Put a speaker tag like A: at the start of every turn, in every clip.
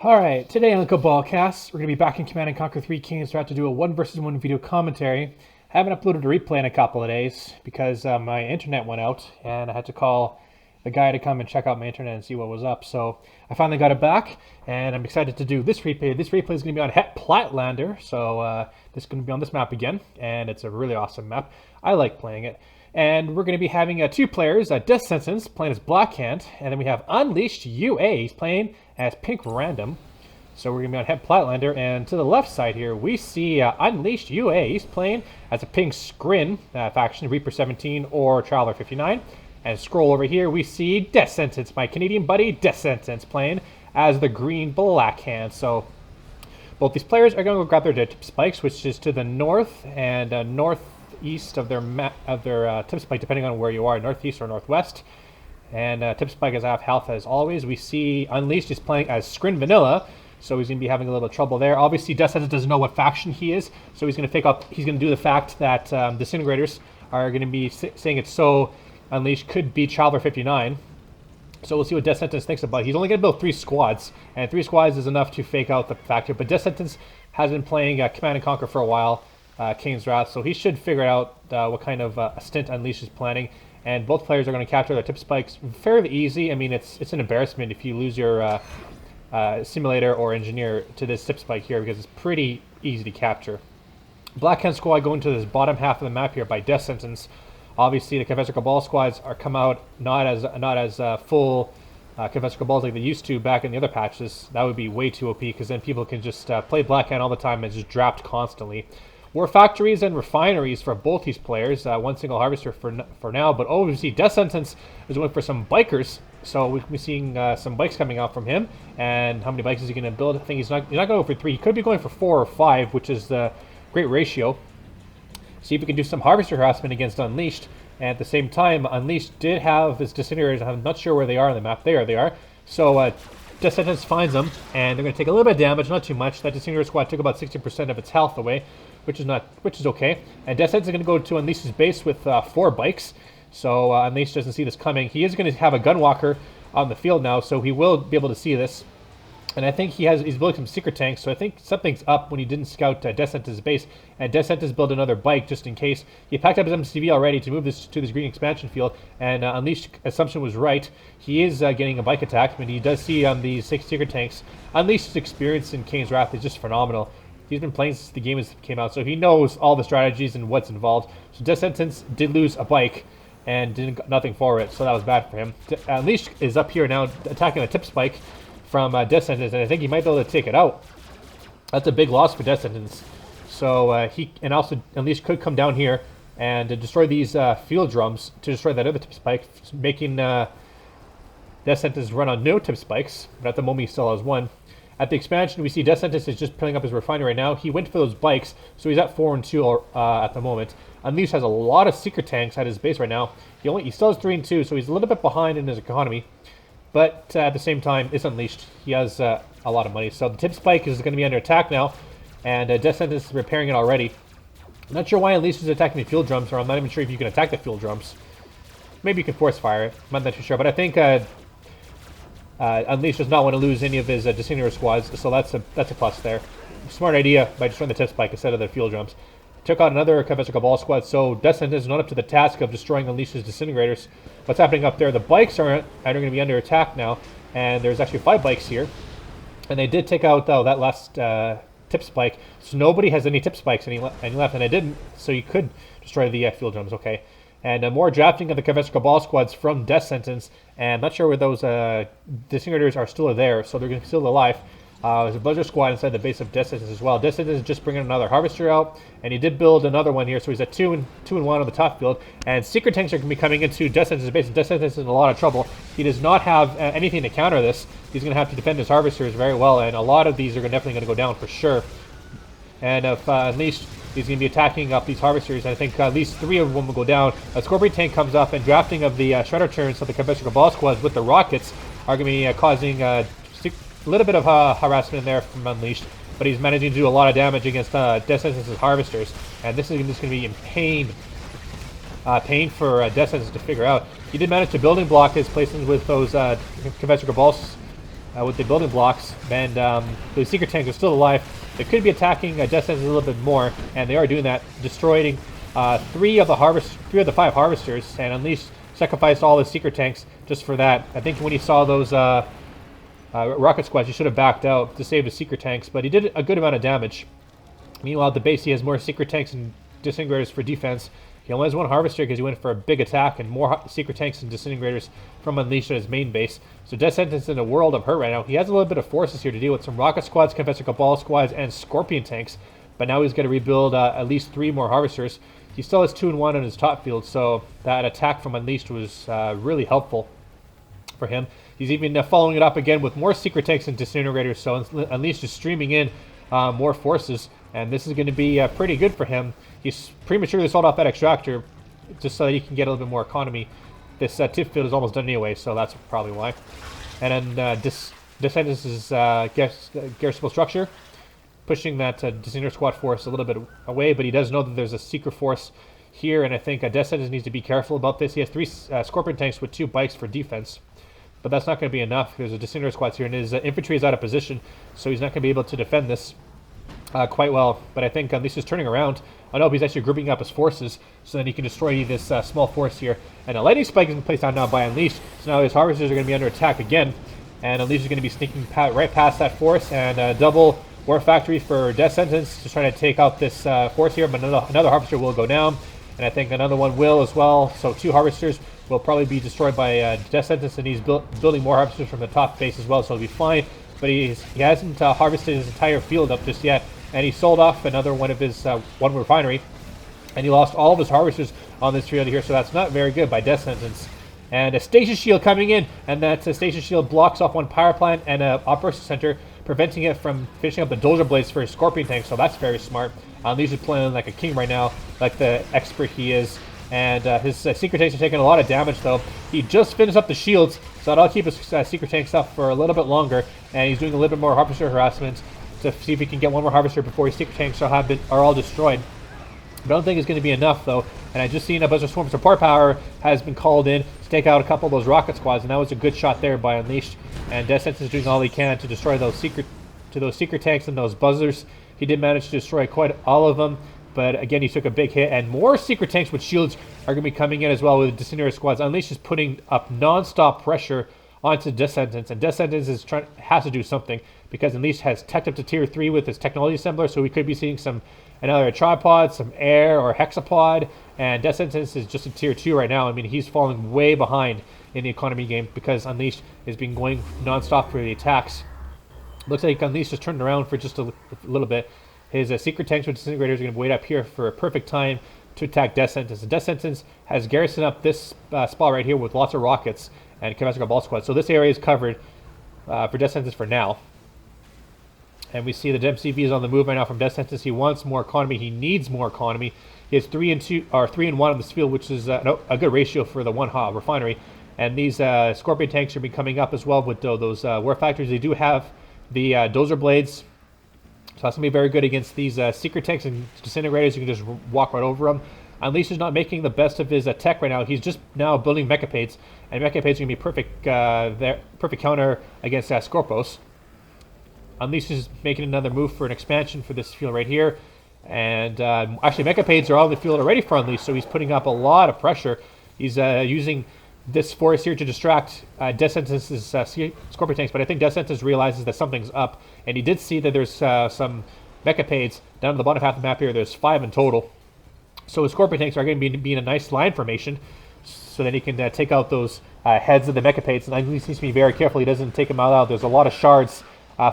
A: Alright, today on the Cabalcast, we're going to be back in Command & Conquer 3 Kane, so I have to do a 1 versus 1 video commentary. I haven't uploaded a replay in a couple of days because my internet went out and I had to call the guy to come and check out my internet and see what was up. So I finally got it back and I'm excited to do this replay. This replay is going to be on Het Platland, so this is going to be on this map again, and it's a really awesome map. I like playing it. And we're going to be having two players, Death Sentence playing as Blackhand, and then we have Unleashed UA, he's playing as Pink Random. So we're going to be on Het Platlander, and to the left side here, we see Unleashed UA, he's playing as a Pink Scrin faction, Reaper 17 or Traveler 59. And scroll over here, we see Death Sentence, my Canadian buddy, Death Sentence, playing as the Green Blackhand. So both these players are going to go grab their tip spikes, which is to the north and northeast of their tip spike, depending on where you are, northeast or northwest. And tip spike is half health as always. We see Unleashed is playing as Scrin Vanilla, so he's going to be having a little trouble there. Obviously, Death Sentence doesn't know what faction he is, so he's going to do the fact that Disintegrators are going to be saying it's so Unleashed could be Traveler 59. So we'll see what Death Sentence thinks about it. He's only going to build 3 squads, and 3 squads is enough to fake out the factor. But Death Sentence has been playing Command & Conquer for a while, Kane's Wrath, so he should figure out what kind of a stint Unleashed is planning. And both players are going to capture their tip spikes fairly easy. I mean, it's an embarrassment if you lose your simulator or engineer to this tip spike here, because it's pretty easy to capture. Blackhand squad going to this bottom half of the map here by Death Sentence. Obviously, the Confessor Cabal squads are come out not as full Confessor Cabals like they used to back in the other patches. That would be way too OP, because then people can just play Blackhand all the time and just draft constantly. War factories and refineries for both these players. One single harvester for now, but we see Death Sentence is going for some bikers. So we'll be seeing some bikes coming out from him. And how many bikes is he going to build? I think he's not going to go for 3. He could be going for 4 or 5, which is the great ratio. See if we can do some harvester harassment against Unleashed. And at the same time, Unleashed did have his Disintegrators. I'm not sure where they are on the map. There they are. So Death Sentence finds them, and they're going to take a little bit of damage, not too much. That Disintegrator squad took about 60% of its health away, which is okay. And Death Sentence is going to go to Unleashed's base with 4 bikes. So Unleashed doesn't see this coming. He is going to have a Gunwalker on the field now, so he will be able to see this. And I think he's building some secret tanks, so I think something's up when he didn't scout Death Sentence's base. And Death Sentence built another bike just in case. He packed up his MCV already to move this to this green expansion field, and Unleashed assumption was right. He is getting a bike attack, but he does see these 6 secret tanks. Unleashed's experience in Kane's Wrath is just phenomenal. He's been playing since the game came out, so he knows all the strategies and what's involved. So Death Sentence did lose a bike and did nothing for it, so that was bad for him. Unleashed is up here now attacking a tip spike from Death Sentence, and I think he might be able to take it out. That's a big loss for Death Sentence. So also Unleashed could come down here and destroy these field drums to destroy that other tip spike, making Death Sentence run on no tip spikes, but at the moment he still has 1. At the expansion, we see Death Sentence is just filling up his refinery right now. He went for those bikes, so he's at 4 and 2 at the moment. Unleashed has a lot of secret tanks at his base right now. He still has 3 and 2, so he's a little bit behind in his economy. But at the same time, it's Unleashed. He has a lot of money. So the tip spike is going to be under attack now, and Death Sentence is repairing it already. I'm not sure why Unleashed is attacking the fuel drums, or I'm not even sure if you can attack the fuel drums. Maybe you can force fire it. I'm not too sure, but I think Unleashed does not want to lose any of his Disintegrator squads, so that's a plus there. Smart idea by destroying the tip spike instead of the fuel drums. Took out another Confessor Cabal squad, so Death Sentence is not up to the task of destroying Unleashed's Disintegrators. What's happening up there? The bikes are going to be under attack now, and there's actually 5 bikes here. And they did take out, though, that last tip spike, so nobody has any tip spikes any left, and I didn't, so you could destroy the fuel drums, okay. And more drafting of the Confessor Cabal squads from Death Sentence, and I'm not sure where those Disintegrators are still there, so they're still alive. There's a Blizzard squad inside the base of Death Sentence as well. Death Sentence is just bringing another Harvester out, and he did build another one here, so he's at 2 and 1 on the top field. And secret tanks are going to be coming into Death Sentence's base. Death Sentence is in a lot of trouble. He does not have anything to counter this. He's going to have to defend his Harvesters very well, and a lot of these are definitely going to go down for sure. And if Unleashed, he's going to be attacking up these Harvesters, and I think at least 3 of them will go down. A Scorpion tank comes up, and drafting of the Shredder turns of the Confessor Cabal squads with the rockets are going to be causing a little bit of harassment in there from Unleashed, but he's managing to do a lot of damage against Death Sentence's Harvesters, and this is just going to be in pain for Death Sentence to figure out. He did manage to building block his placements with those Confessor Cabal with the building blocks, and the secret tanks are still alive. They could be attacking Death Sentence a little bit more, and they are doing that, destroying 3 of the 5 harvesters, and Unleashed sacrificed all the secret tanks just for that. I think when he saw those rocket squads, he should have backed out to save the secret tanks, but he did a good amount of damage. Meanwhile, at the base, he has more secret tanks and disintegrators for defense. He only has 1 harvester because he went for a big attack, and more secret tanks and disintegrators from Unleashed at his main base. So Death Sentence in a world of hurt right now. He has a little bit of forces here to deal with some rocket squads, Confessor Cabal squads, and Scorpion tanks. But now he's going to rebuild at least 3 more harvesters. He still has 2 and 1 on his top field, so that attack from Unleashed was really helpful for him. He's even following it up again with more secret tanks and disintegrators, so Unleashed is streaming in more forces, and this is going to be pretty good for him. He's prematurely sold off that extractor just so that he can get a little bit more economy. This tip field is almost done anyway, so that's probably why. And then Descendants' garrisonable structure, pushing that disintegrator squad force a little bit away, but he does know that there's a secret force here, and I think Descendants needs to be careful about this. He has 3 Scorpion tanks with 2 bikes for defense, but that's not going to be enough. There's a disintegrator squad here, and his infantry is out of position, so he's not going to be able to defend this quite well. But I think Unleashed is turning around. I know he's actually grouping up his forces so that he can destroy this small force here. And a lightning spike is placed down now by Unleashed, so now his harvesters are going to be under attack again, and Unleashed is going to be sneaking right past that force, and double War Factory for Death Sentence, just trying to take out this force here, but another harvester will go down, and I think another one will as well. So 2 harvesters will probably be destroyed by Death Sentence, and he's building more harvesters from the top base as well, so he'll be fine. But he hasn't harvested his entire field up just yet, and he sold off another one of his one refinery, and he lost all of his harvesters on this field here, so that's not very good by Death Sentence. And a station shield coming in, and that station shield blocks off 1 power plant and an operations center, preventing it from finishing up the dozer blades for his Scorpion tank, so that's very smart. Unleashed is playing like a king right now, like the expert he is. And his secret tanks are taking a lot of damage, though. He just finished up the shields, so that'll keep his secret tanks up for a little bit longer, and he's doing a little bit more harvester harassment to see if he can get 1 more harvester before his secret tanks are all destroyed. I don't think it's going to be enough, though, and I just seen a bunch of swarm support power has been called in to take out a couple of those rocket squads, and that was a good shot there by Unleashed. And Death Sentence is doing all he can to destroy those secret tanks and those buzzers. He did manage to destroy quite all of them, but again, he took a big hit, and more secret tanks with shields are going to be coming in as well with disintegrator squads. Unleashed is putting up non-stop pressure onto Death Sentence, and Death Sentence has to do something, because Unleashed has teched up to tier 3 with his technology assembler, so we could be seeing another tripod, some air, or hexapod, and Death Sentence is just a tier 2 right now. I mean, he's falling way behind in the economy game because Unleashed has been going non-stop for the attacks. Looks like Unleashed just turned around for just a little bit. His secret tanks with disintegrators are going to wait up here for a perfect time to attack Death Sentence. The Death Sentence has garrisoned up this spot right here with lots of rockets and Confessor Cabal squad. So this area is covered for Death Sentence for now. And we see the MCV is on the move right now from Death Sentence. He wants more economy. He needs more economy. He has 3 and 1 on this field, which is a good ratio for the 1 refinery. And these Scorpion tanks are be coming up as well with those war factories. They do have the dozer blades, so that's going to be very good against these secret tanks and disintegrators. You can just walk right over them. Unleashed is not making the best of his tech right now. He's just now building mechapades, and mechapades are going to be perfect counter against Scorpos. Unleashed is making another move for an expansion for this field right here. And actually, mechapades are on the field already for Unleashed, so he's putting up a lot of pressure. He's using this force here to distract Death Sentence's Scorpion tanks, but I think Death Sentence realizes that something's up, and he did see that there's some mechapades down at the bottom half of the map here. There's 5 in total. So his Scorpion tanks are going to be in a nice line formation, so that he can take out those heads of the mechapades, and Unleashed needs to be very careful he doesn't take them out. There's a lot of shards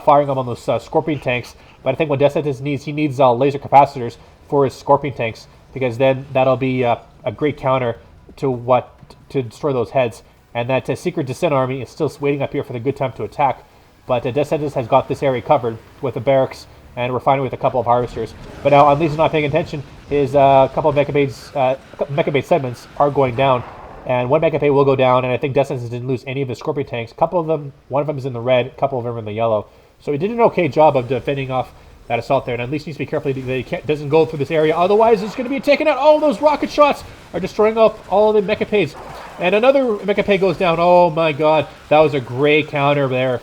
A: firing them on those Scorpion tanks, but I think what Death Sentence needs, he needs laser capacitors for his Scorpion tanks, because then that'll be a great counter to destroy those heads. And that secret descent army is still waiting up here for the good time to attack, but Death Sentence has got this area covered with a barracks and a refinery with a couple of harvesters. But now Unleashed is not paying attention. His couple of mechapade segments are going down, and 1 mechapade will go down, and I think Death Sentence didn't lose any of the Scorpion tanks. A couple of them, 1 of them is in the red, a couple of them are in the yellow. So he did an okay job of defending off that assault there, and Unleashed needs to be careful that he doesn't go through this area, otherwise it's going to be taken out. Oh, those rocket shots are destroying off all the mechapades. And another mechapade goes down. Oh my god, that was a great counter there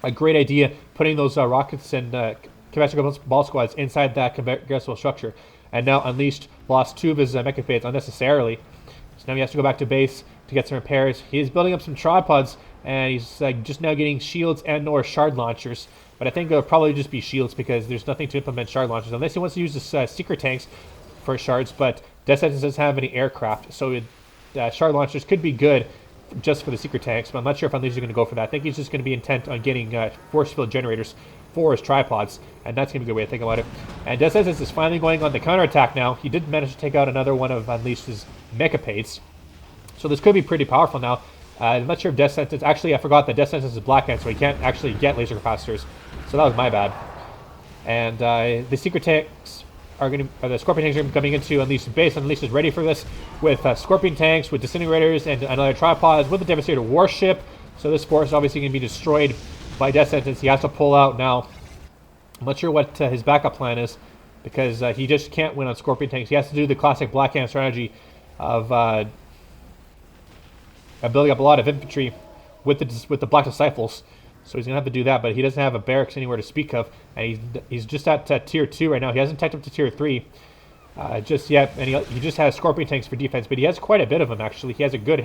A: a great idea putting those rockets and conventional ball squads inside that conventional structure. And now Unleashed lost 2 of his mecha unnecessarily. So now he has to go back to base to get some repairs. He's building up some tripods, and he's just now getting shields and or shard launchers. But I think it'll probably just be shields because there's nothing to implement shard launchers unless he wants to use this secret tanks for shards. But Decisive doesn't have any aircraft, so shard launchers could be good just for the secret tanks. But I'm not sure if Unleashed is going to go for that. I think he's just going to be intent on getting force field generators for his tripods, and that's going to be a good way to think about it. And Decisive is finally going on the counterattack now. He did manage to take out another one of Unleashed's mechapades, so this could be pretty powerful now. I'm not sure if Death Sentence... Actually, I forgot that Death Sentence is Black Hand, so he can't actually get laser capacitors. So that was my bad. And the secret tanks are going to... the Scorpion tanks are coming into Unleashed's base. Unleashed is ready for this with Scorpion tanks, with disintegrators, and another tripods, with the Devastator warship. So this force is obviously going to be destroyed by Death Sentence. He has to pull out now. I'm not sure what his backup plan is, because he just can't win on Scorpion tanks. He has to do the classic Black Hand strategy of building up a lot of infantry with the Black Disciples. So he's going to have to do that, but he doesn't have a barracks anywhere to speak of. And he's just at tier 2 right now. He hasn't tacked up to tier 3 just yet. And he just has Scorpion tanks for defense, but he has quite a bit of them, actually. He has a good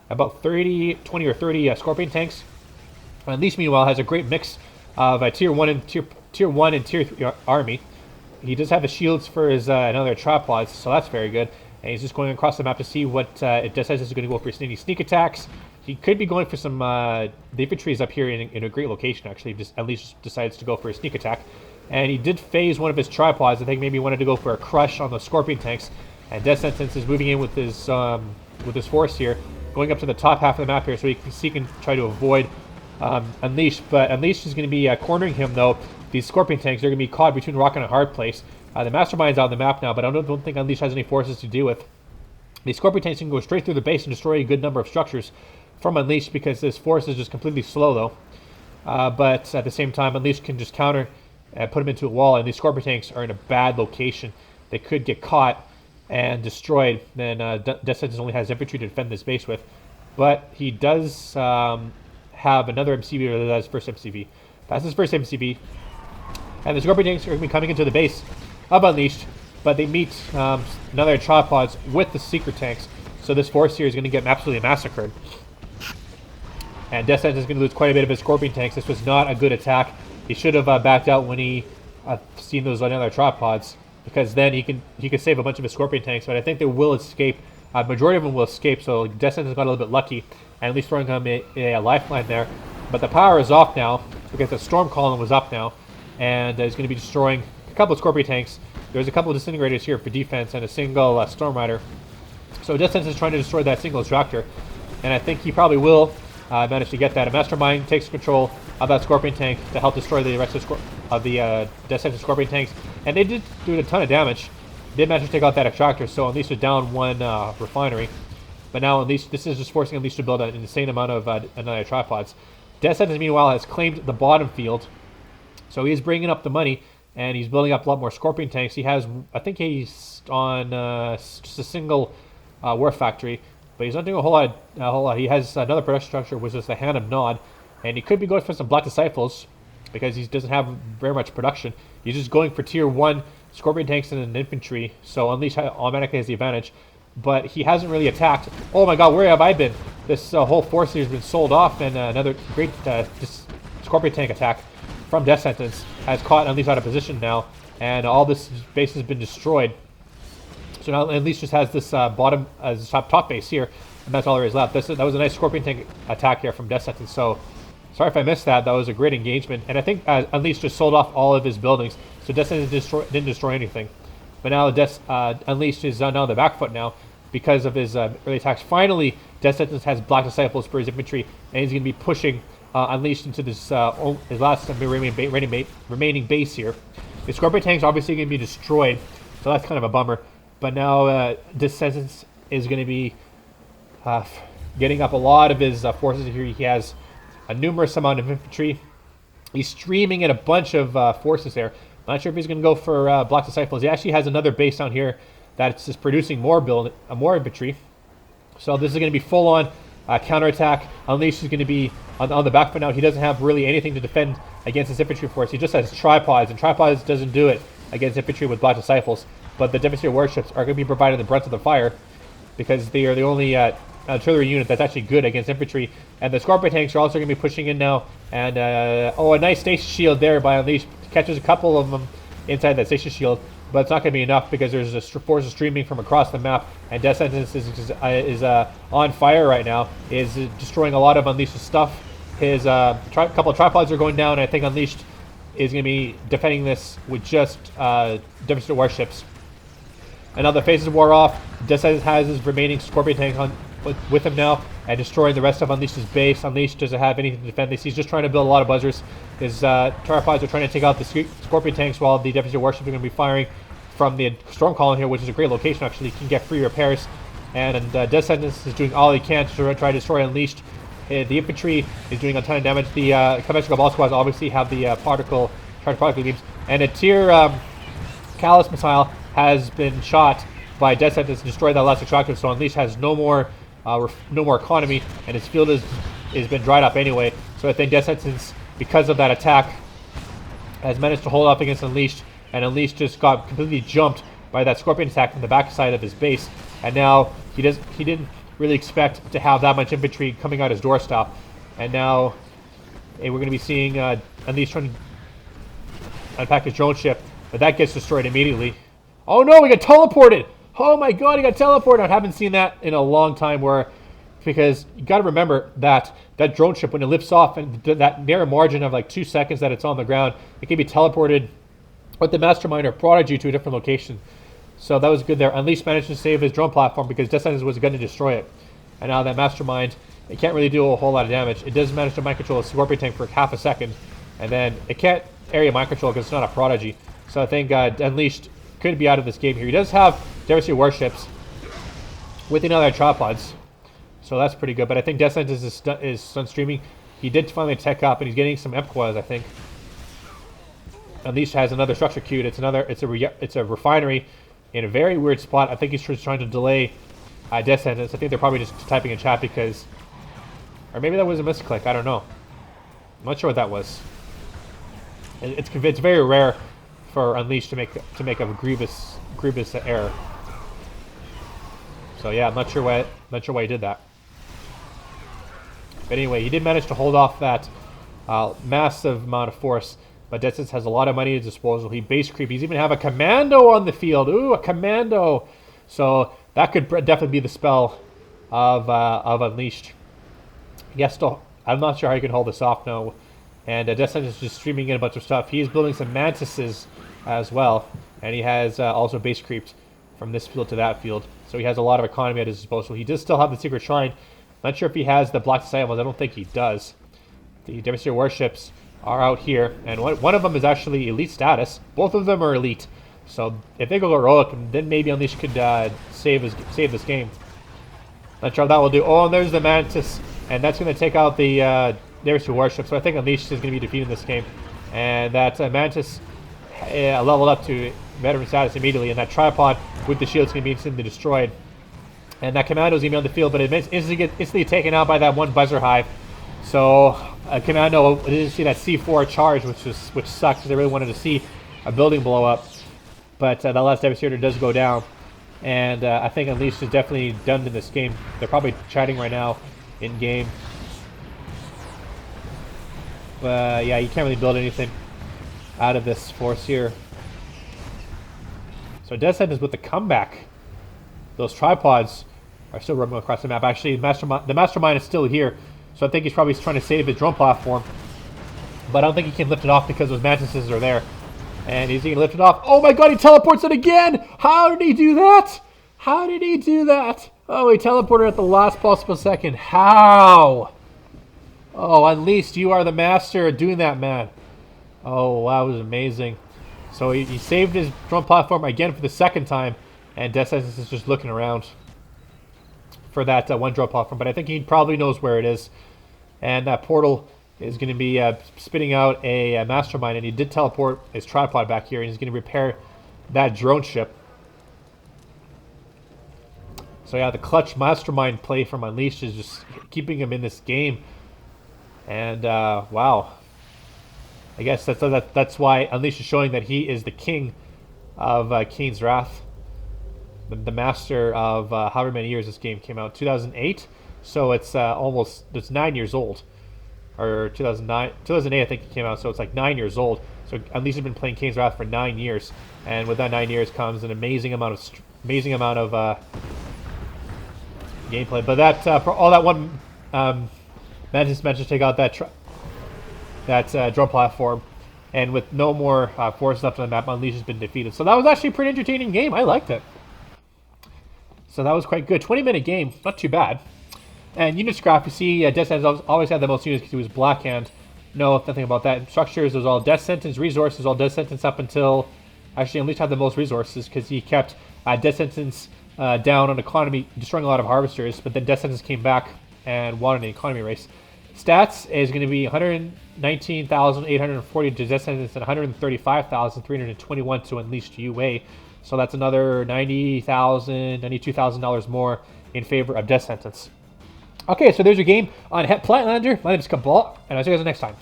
A: about 20 or 30 Scorpion tanks. Unleashed, meanwhile, has a great mix of tier 1 and tier 1 and tier 3 army. He does have the shields for his another tripods, so that's very good. And he's just going across the map to see what if Decisive is going to go for sneak attacks. He could be going for some... the infantry is up here in a great location, actually. Just at least decides to go for a sneak attack. And he did phase one of his tripods. I think maybe he wanted to go for a crush on the Scorpion tanks. And Death Sentence is moving in with his force here, going up to the top half of the map here, so he can try to avoid Unleashed. But Unleashed is going to be cornering him, though. These Scorpion tanks, they're going to be caught between rock and a hard place. The Mastermind's out on the map now, but I don't think Unleashed has any forces to deal with. The Scorpion tanks can go straight through the base and destroy a good number of structures from Unleashed, because this force is just completely slow, though. But at the same time, Unleashed can just counter and put him into a wall, and these Scorpion tanks are in a bad location. They could get caught and destroyed. Then Death Sentence only has infantry to defend this base with. But he does have another MCV, or that's his first MCV. That's his first MCV. And the Scorpion tanks are going to be coming into the base of Unleashed, but they meet another tripods with the secret tanks. So this force here is going to get absolutely massacred. And Death Sentence is going to lose quite a bit of his Scorpion tanks. This was not a good attack. He should have backed out when he seen those other tripods, because then he could save a bunch of his Scorpion tanks. But I think they will escape. Majority of them will escape. So Death Sentence got a little bit lucky, and at least throwing him a lifeline there. But the power is off now because the Storm Column was up now, and he's going to be destroying a couple of Scorpion tanks. There's a couple of disintegrators here for defense and a single Storm Rider. So Death Sentence is trying to destroy that single extractor, and I think he probably will manage to get that. A Mastermind takes control of that Scorpion tank to help destroy the rest of the Death Sentence Scorpion tanks, and they did do a ton of damage. They managed to take out that extractor, so Unleashed is down one refinery. But now Unleashed, this is just forcing Unleashed to build an insane amount of another tripods. Death Sentence, meanwhile, has claimed the bottom field, so he's bringing up the money, and he's building up a lot more Scorpion tanks. He has, I think he's on just a single war factory, but he's not doing a whole lot. He has another production structure, which is the Hand of Nod, and he could be going for some Black Disciples because he doesn't have very much production. He's just going for tier 1 Scorpion tanks and an infantry, so Unleashed automatically has the advantage. But he hasn't really attacked. Oh my god, where have I been? This whole force here has been sold off, and another great Scorpion tank attack from Death Sentence has caught Unleashed out of position now, and all this base has been destroyed. So now Unleashed just has this this top base here, and that's all there is left. That was a nice Scorpion tank attack here from Death Sentence. So sorry if I missed that. That was a great engagement, and I think Unleashed just sold off all of his buildings, so Death Sentence didn't destroy anything. But now Unleashed is now on the back foot now because of his early attacks. Finally, Death Sentence has Black Disciples for his infantry, and he's going to be pushing Unleashed into this his last remaining base here. The Scorpion tanks are obviously going to be destroyed, so that's kind of a bummer. But now Death Sentence is going to be getting up a lot of his forces here. He has a numerous amount of infantry. He's streaming in a bunch of forces there. I'm not sure if he's going to go for Black Disciples. He actually has another base down here that's just producing more infantry. So this is going to be full-on counterattack. Unleash is going to be on the back foot now. He doesn't have really anything to defend against his infantry force. He just has tripods, and tripods doesn't do it against infantry with black disciples. But the Devastator warships are going to be providing the brunt of the fire because they are the only artillery unit that's actually good against infantry. And the Scorpion tanks are also going to be pushing in now. And a nice station shield there by Unleash. Catches a couple of them inside that station shield, but it's not going to be enough because there's a force streaming from across the map, and Death Sentence is on fire right now, is destroying a lot of Unleashed's stuff. His couple of tripods are going down, and I think Unleashed is going to be defending this with just Devastator warships. And now the phases wore off. Death Sentence has his remaining Scorpion tank with him now, and destroying the rest of Unleashed's base. Unleashed doesn't have anything to defend this. He's just trying to build a lot of buzzers. His tripods are trying to take out the Scorpion tanks while the Devastator warships are going to be firing from the Storm Column here, which is a great location actually. You can get free repairs. And Death Sentence is doing all he can to try to destroy Unleashed. The infantry is doing a ton of damage. The conventional Cabal squads obviously have the charged particle beams. And a tier Callus missile has been shot by Death Sentence and destroyed that last extractor. So Unleashed has no more economy, and his field has been dried up anyway. So I think Death Sentence, because of that attack, has managed to hold up against Unleashed, and Unleashed just got completely jumped by that Scorpion attack from the backside of his base. And now he didn't really expect to have that much infantry coming out his doorstep. And now we're going to be seeing Unleashed trying to unpack his drone ship, but that gets destroyed immediately. Oh no, we got teleported! Oh my god, he got teleported! I haven't seen that in a long time, because you got to remember that drone ship, when it lifts off and that narrow margin of like 2 seconds that it's on the ground, it can be teleported with the Mastermind or Prodigy to a different location. So that was good there. Unleashed managed to save his drone platform because Death Sentence was going to destroy it. And now that Mastermind, it can't really do a whole lot of damage. It does manage to mind control a Scorpion tank for half a second, and then it can't area mind control because it's not a Prodigy. So I think Unleashed could be out of this game here. He does have Devastator warships with another tripods, so that's pretty good. But I think Death Sentence is stun streaming. He did finally tech up, and he's getting some EMPQUAs, I think. Unleashed has another structure queued. It's a refinery in a very weird spot. I think he's just trying to delay Death Sentence. I think they're probably just typing in chat because, or maybe that was a misclick. I don't know. I'm not sure what that was. It's very rare for Unleashed to make a grievous error. So yeah, I'm not sure why he did that. But anyway, he did manage to hold off that massive amount of force. But Death Sentence has a lot of money at his disposal. He base creep. He's even have a commando on the field. Ooh, a commando! So that could definitely be the spell of Unleashed. Yes, still, I'm not sure how he can hold this off now. And Death Sentence is just streaming in a bunch of stuff. He's building some mantises as well, and he has also base creeped from this field to that field. So he has a lot of economy at his disposal. He does still have the Secret Shrine. Not sure if he has the Black Disciples. I don't think he does. The Devastator warships are out here, and one of them is actually elite status. Both of them are elite. So if they go heroic, then maybe Unleashed could save this game. Not sure how that will do. Oh, and there's the Mantis, and that's going to take out the Devastator warship. So I think Unleashed is going to be defeating this game, and that Mantis leveled up to veteran status immediately, and that tripod with the shield is going to be instantly destroyed. And that commando is going to be on the field, but it instantly taken out by that one buzzer hive. So commando didn't see that C4 charge, which sucks because I really wanted to see a building blow up. But that last Devastator does go down, and I think Unleashed is definitely done in this game. They're probably chatting right now in game. But yeah, you can't really build anything out of this force here. So Death Sentence with the comeback. Those tripods are still roaming across the map. Actually, the Mastermind is still here, so I think he's probably trying to save his drone platform. But I don't think he can lift it off because those mantises are there. And is he gonna lift it off? Oh my god, he teleports it again! How did he do that? How did he do that? Oh, he teleported at the last possible second. How? Oh, Unleashed, you are the master at doing that, man. Oh, wow, that was amazing. So he saved his drone platform again for the second time, and Death Sentence is just looking around for that one drone platform. But I think he probably knows where it is. And that portal is going to be spitting out a Mastermind, and he did teleport his tripod back here, and he's going to repair that drone ship. So yeah, the clutch mastermind play from Unleashed is just keeping him in this game. And wow, I guess that's why Unleashed is showing that he is the king of Kane's Wrath, the master of however many years this game came out, 2008. So it's it's 9 years old, or 2008 I think it came out. So it's like 9 years old. So Unleashed has been playing Kane's Wrath for 9 years, and with that 9 years comes an amazing amount of gameplay. But that for all that one managed to take out that drone platform, and with no more forces left on the map, Unleashed has been defeated. So that was actually a pretty entertaining game. I liked it. So that was quite good. 20-minute game, not too bad. And unit scrap, you see, Death Sentence always had the most units because he was Black Hand. No, nothing about that. Structures, it was all Death Sentence. Resources, all Death Sentence up until... Actually, Unleashed had the most resources because he kept Death Sentence down on economy, destroying a lot of harvesters. But then Death Sentence came back and won an economy race. Stats is going to be 119,840 to Death Sentence and 135,321 to Unleashed UA. So that's another $90,000, $92,000 more in favor of Death Sentence. Okay, so there's your game on Het Platlander. My name is Cabal, and I'll see you guys next time.